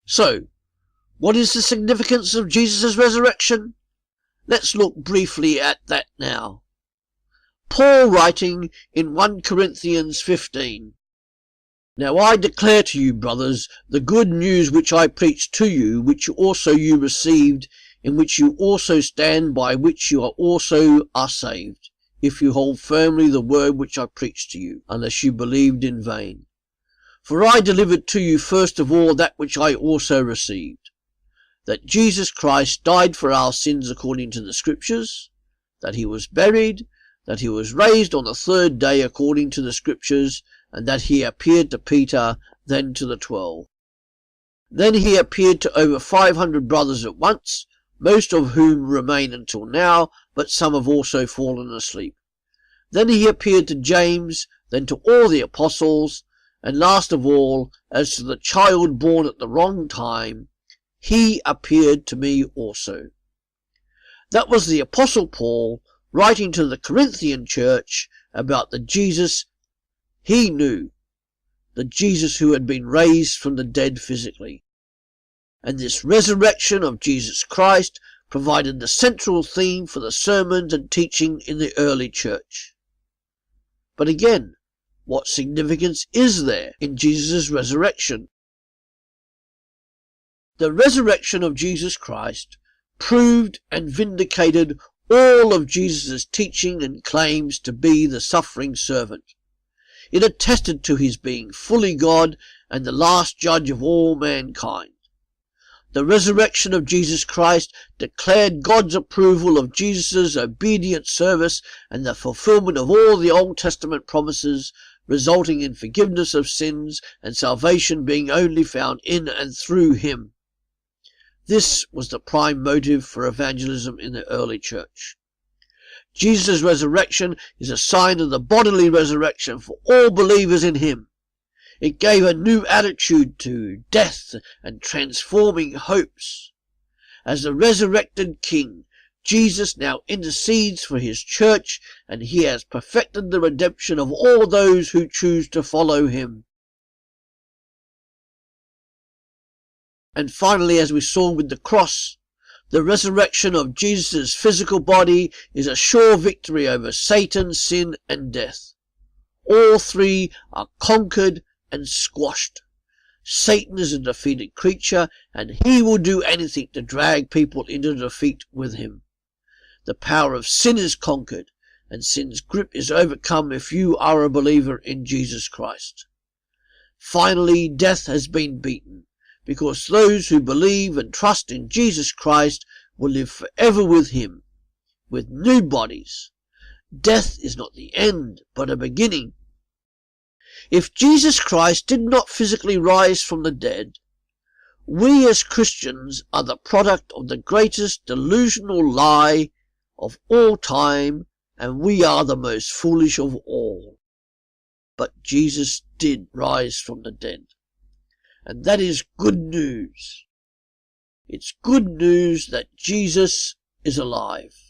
So, what is the significance of Jesus' resurrection? Let's look briefly at that now. Paul writing in 1 Corinthians 15. Now I declare to you, brothers, the good news which I preached to you, which also you received, in which you also stand, by which you also are saved, if you hold firmly the word which I preached to you, unless you believed in vain. For I delivered to you first of all that which I also received, that Jesus Christ died for our sins according to the Scriptures, that he was buried, that he was raised on the third day according to the Scriptures, and that he appeared to Peter, then to the 12. Then he appeared to over 500 brothers at once, most of whom remain until now, but some have also fallen asleep. Then he appeared to James, then to all the apostles, and last of all, as to the child born at the wrong time, he appeared to me also. That was the Apostle Paul writing to the Corinthian church about the Jesus he knew, the Jesus who had been raised from the dead physically. And this resurrection of Jesus Christ provided the central theme for the sermons and teaching in the early church. But again, what significance is there in Jesus' resurrection? The resurrection of Jesus Christ proved and vindicated all of Jesus' teaching and claims to be the suffering servant. It attested to his being fully God and the last judge of all mankind. The resurrection of Jesus Christ declared God's approval of Jesus' obedient service and the fulfillment of all the Old Testament promises, resulting in forgiveness of sins and salvation being only found in and through him. This was the prime motive for evangelism in the early church. Jesus' resurrection is a sign of the bodily resurrection for all believers in him. It gave a new attitude to death and transforming hopes. As the resurrected King, Jesus now intercedes for his church, and he has perfected the redemption of all those who choose to follow him. And finally, as we saw with the cross, the resurrection of Jesus' physical body is a sure victory over Satan, sin, and death. All three are conquered and squashed. Satan is a defeated creature, and he will do anything to drag people into defeat with him. The power of sin is conquered, and sin's grip is overcome if you are a believer in Jesus Christ. Finally, death has been beaten, because those who believe and trust in Jesus Christ will live forever with him, with new bodies. Death is not the end, but a beginning. If Jesus Christ did not physically rise from the dead, we as Christians are the product of the greatest delusional lie of all time, and we are the most foolish of all. But Jesus did rise from the dead. And that is good news. It's good news that Jesus is alive.